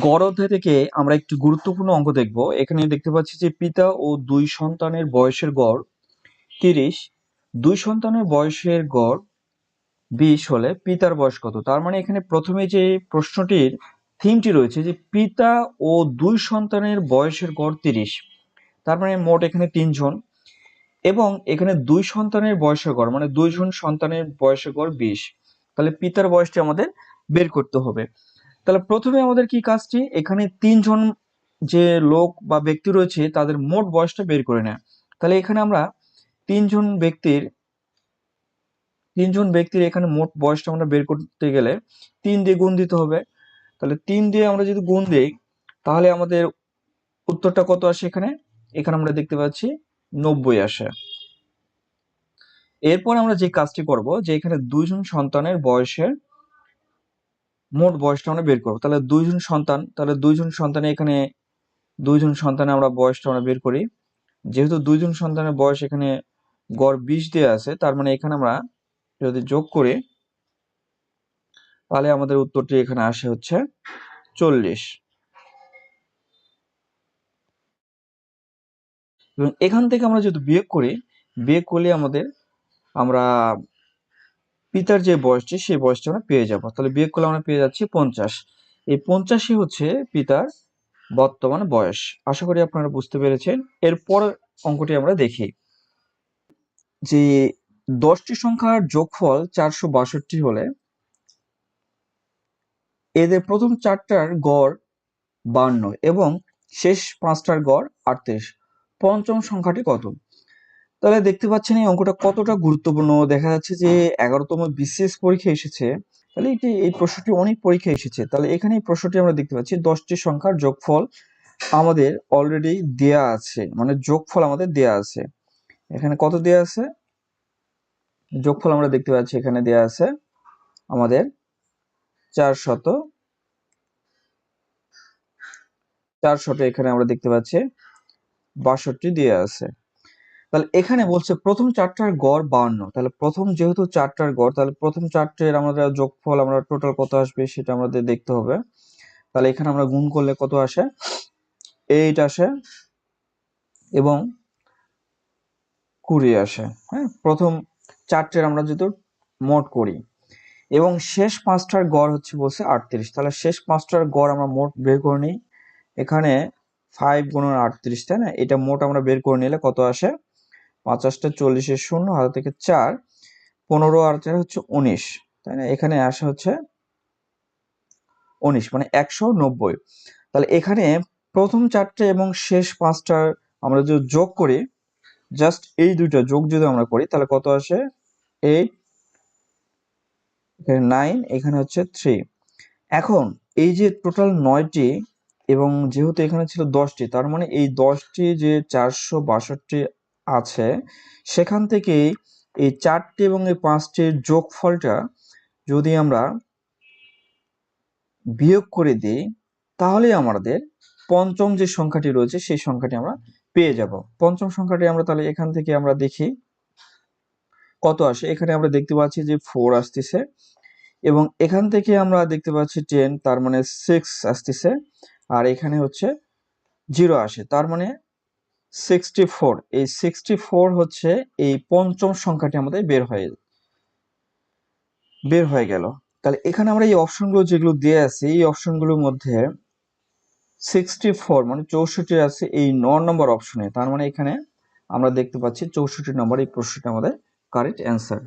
গড় অধ্যায় থেকে আমরা একটি গুরুত্বপূর্ণ অঙ্ক দেখব। এখানে দেখতে পাচ্ছি যে পিতা ও দুই সন্তানের বয়সের গড় 30, দুই সন্তানের বয়সের গড় 20 হলে পিতার বয়স কত? তার মানে এখানে প্রথমে যে প্রশ্নটির থিমটি রয়েছে যে পিতা ও দুই সন্তানের বয়সের গড় 30, তার মানে মোট এখানে 3 জন, এবং এখানে দুই সন্তানের বয়সের গড় মানে 2 জন সন্তানের বয়সের গড় 20। তাহলে পিতার বয়সটি আমাদের বের করতে হবে। তাহলে প্রথমে আমাদের কি কাজটি, এখানে 3 জন যে লোক বা ব্যক্তি রয়েছে তাদের মোট বয়সটা বের করে নেয়। তাহলে এখানে আমরা 3 জন ব্যক্তির এখানে মোট বয়সটা আমরা বের করতে গেলে 3 দিয়ে গুণ দিতে হবে। তাহলে 3 দিয়ে আমরা যদি গুণ দিই তাহলে আমাদের উত্তরটা কত আসে? এখানে আমরা দেখতে পাচ্ছি 90 আসে। এরপর আমরা যে কাজটি করব যে এখানে 2 জন সন্তানের বয়সের মোট বয়সটা আমরা বের করব। তাহলে 2 জন সন্তান, তাহলে 2 জন সন্তানে এখানে 2 জন সন্তানের আমরা বয়সটা আমরা বের করি। যেহেতু 2 জন সন্তানের বয়স এখানে গড় 20 দেয়া আছে, তার মানে এখানে আমরা যদি যোগ করি তাহলে আমাদের উত্তরটি এখানে আসে হচ্ছে 40। এবং এখান থেকে আমরা যদি বিয়োগ করলে আমরা পিতার যে বয়সটি সেই বয়সটা আমরা পেয়ে যাব। তাহলে বিয়োগ করলে আমরা পেয়ে যাচ্ছি 50। এই 50ই হচ্ছে পিতার বর্তমান বয়স। আশা করি আপনারা বুঝতে পেরেছেন। এরপর অঙ্কটি আমরা দেখি যে 10টি সংখ্যার যোগফল 462 হলে এদের প্রথম 4টার গড় 52 এবং শেষ 5টার গড় 38, পঞ্চম সংখ্যাটি কত? তাহলে দেখতে পাচ্ছেন এই অঙ্কটা কতটা গুরুত্বপূর্ণ। দেখা যাচ্ছে যে 11তম বিসিএস পরীক্ষা এসেছে। তাহলে এই প্রশ্নটি অনেক পরীক্ষা এসেছে। তাহলে এখানে এই প্রশ্নটি আমরা দেখতে পাচ্ছি 10টি সংখ্যার যোগফল আমাদের অলরেডি দেয়া আছে, মানে যোগফল আমাদের দেয়া আছে। এখানে কত দেয়া আছে? যোগফল আমরা দেখতে পাচ্ছি এখানে দেয়া আছে আমাদের 400 এখানে আমরা দেখতে পাচ্ছি 62 দেয়া আছে। তাহলে এখানে বলছে প্রথম 4টার গড় 52। তাহলে প্রথম যেহেতু 4টার গড়, তাহলে প্রথম 4টের আমরা যোগফল আমরা টোটাল কত আসবে সেটা আমাদের দেখতে হবে। তাহলে এখানে আমরা গুণ করলে কত আসে? 8 আসে এবং 20 আসে। হ্যাঁ, প্রথম 4টের আমরা যদি মোট করি এবং শেষ 5টার গড় হচ্ছে বলছে 38। তাহলে শেষ 5টার গড় আমরা মোট বের করে নিই। এখানে 5 গুণন 38, তাই না? এটা মোট আমরা বের করে নিলে কত আসে? 50টা 40-এর 0 হাতে থেকে 4, 15 আর 4 হচ্ছে 19, তাই না? এখানে আসে হচ্ছে 19 মানে 190। তাহলে এখানে প্রথম 4টে এবং শেষ 5টার আমরা যদি যোগ করি, জাস্ট এই দুইটা যোগ যদি আমরা করি তাহলে কত আসে? 8, এখানে 9, এখানে হচ্ছে 3। এখন এই যে টোটাল 9টি এবং যেহেতু এখানে ছিল 10টি, তার মানে এই 10টি যে 462 আছে সেখান থেকে এই 4টি এবং এই 5টির যোগফলটা যদি আমরা বিয়োগ করে দিই তাহলে আমাদের পঞ্চম যে সংখ্যাটি রয়েছে সেই সংখ্যাটি আমরা পেয়ে যাব। পঞ্চম সংখ্যাটি আমরা তাহলে এখান থেকে আমরা দেখি কত আসে। এখানে আমরা দেখতে পাচ্ছি যে 4 আসতেছে এবং এখান থেকে আমরা দেখতে পাচ্ছি 10, তার মানে 6 আসতেছে, আর এখানে হচ্ছে 0 আসে, তার মানে 64। এই 64 হচ্ছে এই পঞ্চম সংখ্যাটি আমাদের বের হয়ে গেল। তাহলে এখানে আমরা এই অপশনগুলো যেগুলো দেয়া আছে এই অপশনগুলোর মধ্যে 64 মানে 64 আছে এই 9 নম্বর অপশনে, তার মানে এখানে আমরা দেখতে পাচ্ছি 64 নম্বর এই প্রশ্নটা আমাদের কারেক্ট অ্যান্সার।